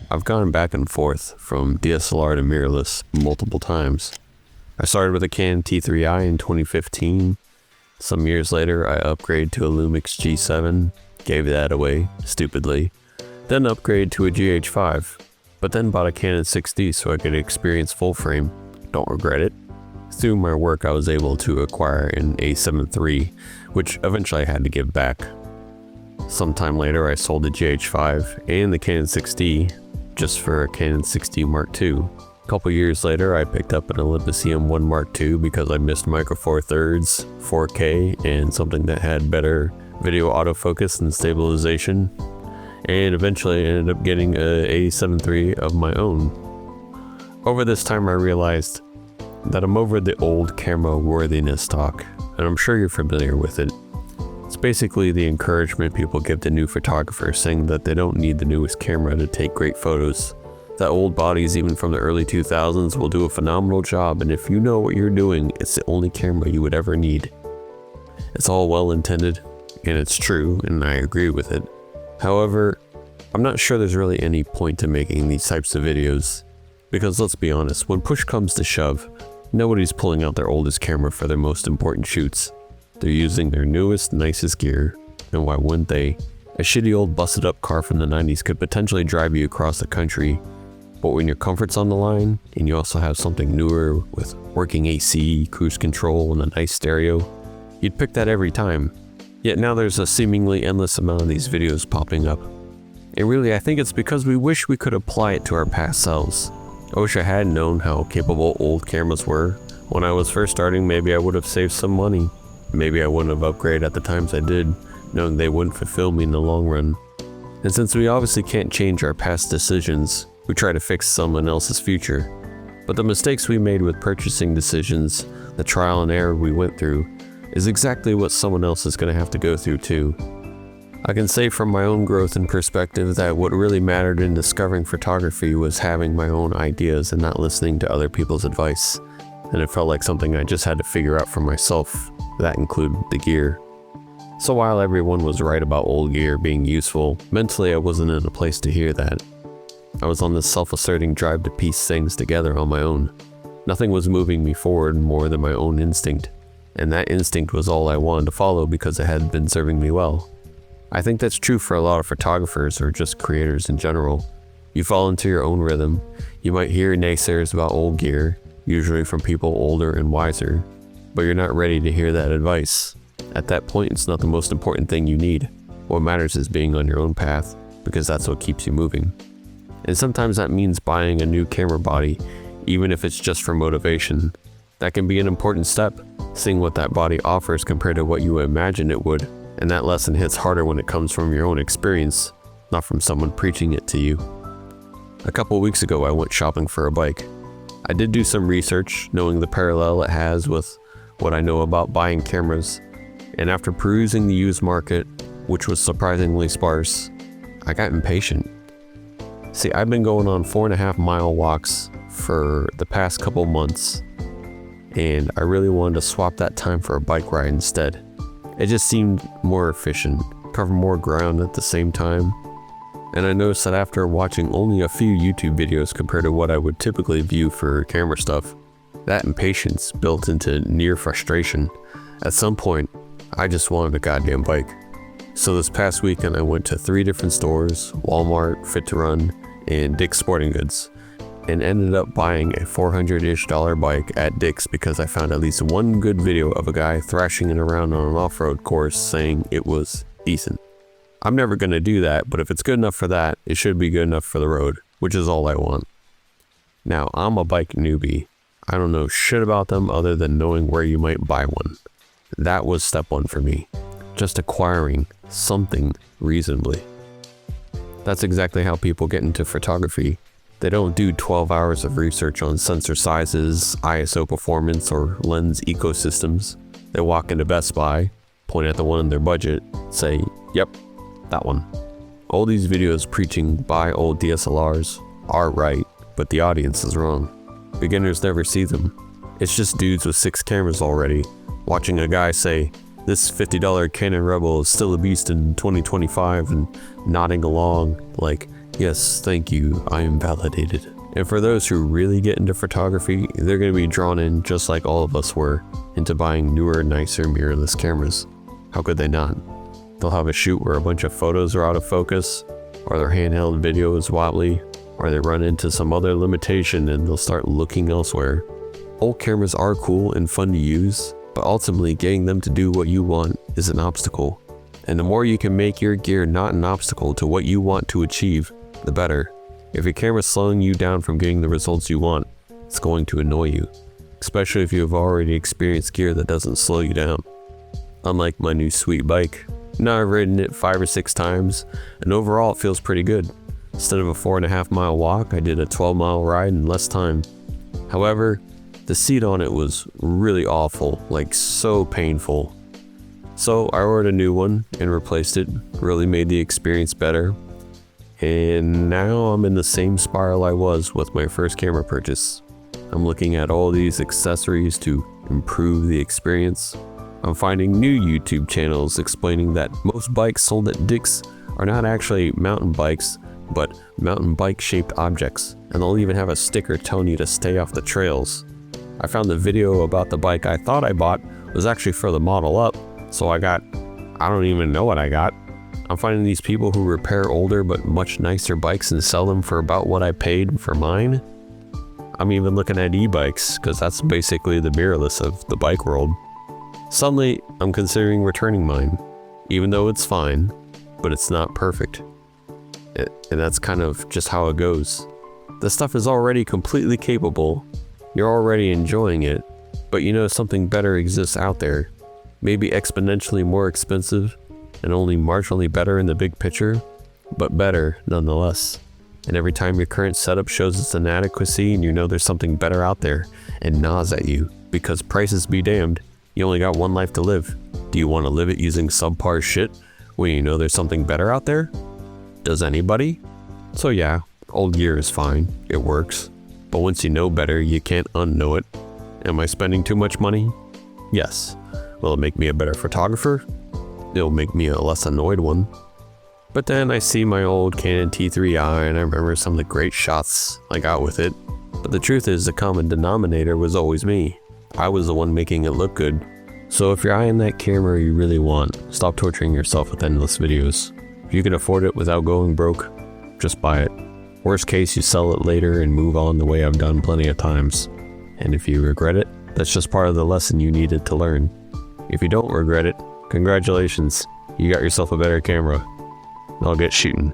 I've gone back and forth from DSLR to mirrorless multiple times. I started with a Canon T3i in 2015. Some years later, I upgraded to a Lumix G7, gave that away, stupidly, then upgraded to a GH5, but then bought a Canon 6D so I could experience full frame. Don't regret it. Through my work, I was able to acquire an A7 III, which eventually I had to give back. Sometime later, I sold the GH5 and the Canon 6D just for a Canon 6D Mark II. A couple years later, I picked up an Olympus EM1 Mark II because I missed Micro Four Thirds, 4K, and something that had better video autofocus and stabilization, and eventually I ended up getting a A7 III of my own. Over this time, I realized that I'm over the old camera worthiness talk, and I'm sure you're familiar with it. It's basically the encouragement people give to new photographers, saying that they don't need the newest camera to take great photos. That old bodies, even from the early 2000s, will do a phenomenal job, and if you know what you're doing, it's the only camera you would ever need. It's all well intended, and it's true, and I agree with it. However, I'm not sure there's really any point to making these types of videos, because let's be honest, when push comes to shove, nobody's pulling out their oldest camera for their most important shoots. They're using their newest, nicest gear, and why wouldn't they? A shitty old busted up car from the 90s could potentially drive you across the country, but when your comfort's on the line, and you also have something newer with working AC, cruise control, and a nice stereo, you'd pick that every time. Yet now there's a seemingly endless amount of these videos popping up. And really, I think it's because we wish we could apply it to our past selves. I wish I had known how capable old cameras were. When I was first starting, maybe I would have saved some money. Maybe I wouldn't have upgraded at the times I did, knowing they wouldn't fulfill me in the long run. And since we obviously can't change our past decisions, we try to fix someone else's future. But the mistakes we made with purchasing decisions, the trial and error we went through, is exactly what someone else is going to have to go through too. I can say from my own growth and perspective that what really mattered in discovering photography was having my own ideas and not listening to other people's advice. And it felt like something I just had to figure out for myself. That included the gear. So while everyone was right about old gear being useful, mentally I wasn't in a place to hear that. I was on this self-asserting drive to piece things together on my own. Nothing was moving me forward more than my own instinct, and that instinct was all I wanted to follow because it had been serving me well. I think that's true for a lot of photographers or just creators in general. You fall into your own rhythm. You might hear naysayers about old gear, usually from people older and wiser, but you're not ready to hear that advice. At that point, it's not the most important thing you need. What matters is being on your own path, because that's what keeps you moving. And sometimes that means buying a new camera body, even if it's just for motivation. That can be an important step, seeing what that body offers compared to what you imagined it would, and that lesson hits harder when it comes from your own experience, not from someone preaching it to you. A couple weeks ago, I went shopping for a bike. I did do some research, knowing the parallel it has with what I know about buying cameras, and after perusing the used market, which was surprisingly sparse, I got impatient. See, I've been going on 4.5-mile walks for the past couple months, and I really wanted to swap that time for a bike ride instead. It just seemed more efficient, cover more ground at the same time, and I noticed that after watching only a few YouTube videos compared to what I would typically view for camera stuff, that impatience built into near frustration. At some point, I just wanted a goddamn bike. So this past weekend I went to 3 different stores, Walmart, Fit to Run, and Dick's Sporting Goods, and ended up buying a $400-ish bike at Dick's because I found at least one good video of a guy thrashing it around on an off-road course saying it was decent. I'm never going to do that, but if it's good enough for that, it should be good enough for the road, which is all I want. Now, I'm a bike newbie. I don't know shit about them other than knowing where you might buy one. That was step 1 for me. Just acquiring something reasonably. That's exactly how people get into photography. They don't do 12 hours of research on sensor sizes, ISO performance, or lens ecosystems. They walk into Best Buy, point at the one in their budget, say, yep, that one. All these videos preaching buy old DSLRs are right, but the audience is wrong. Beginners never see them. It's just dudes with 6 cameras already, watching a guy say, this $50 Canon Rebel is still a beast in 2025, and nodding along like, Yes, thank you, I am validated. And for those who really get into photography, they're going to be drawn in just like all of us were, into buying newer, nicer mirrorless cameras. How could they not? They'll have a shoot where a bunch of photos are out of focus, or their handheld video is wobbly, or they run into some other limitation and they'll start looking elsewhere. Old cameras are cool and fun to use, but ultimately getting them to do what you want is an obstacle. And the more you can make your gear not an obstacle to what you want to achieve, the better. If your camera's slowing you down from getting the results you want, it's going to annoy you, especially if you have already experienced gear that doesn't slow you down. Unlike my new sweet bike, now I've ridden it 5 or 6 times, and overall it feels pretty good. Instead of a 4.5 mile walk, I did a 12-mile ride in less time. However, the seat on it was really awful, like so painful. So I ordered a new one and replaced it, really made the experience better. And now I'm in the same spiral I was with my first camera purchase. I'm looking at all these accessories to improve the experience. I'm finding new YouTube channels explaining that most bikes sold at Dick's are not actually mountain bikes, but mountain bike shaped objects, and they'll even have a sticker telling you to stay off the trails. I found the video about the bike I thought I bought was actually for the Model Up, so I don't even know what I got. I'm finding these people who repair older but much nicer bikes and sell them for about what I paid for mine. I'm even looking at e-bikes, because that's basically the mirrorless of the bike world. Suddenly, I'm considering returning mine, even though it's fine, but it's not perfect. And that's kind of just how it goes. The stuff is already completely capable, you're already enjoying it, but you know something better exists out there. Maybe exponentially more expensive, and only marginally better in the big picture, but better nonetheless. And every time your current setup shows its inadequacy and you know there's something better out there, it gnaws at you, because prices be damned, you only got one life to live. Do you want to live it using subpar shit when you know there's something better out there? Does anybody? So yeah, old gear is fine, it works, but once you know better, you can't unknow it. Am I spending too much money? Yes. Will it make me a better photographer? It'll make me a less annoyed one. But then I see my old Canon T3i and I remember some of the great shots I got with it. But the truth is, the common denominator was always me. I was the one making it look good. So if you're eyeing that camera you really want, stop torturing yourself with endless videos. If you can afford it without going broke, just buy it. Worst case, you sell it later and move on the way I've done plenty of times. And if you regret it, that's just part of the lesson you needed to learn. If you don't regret it, congratulations, you got yourself a better camera. I'll get shooting.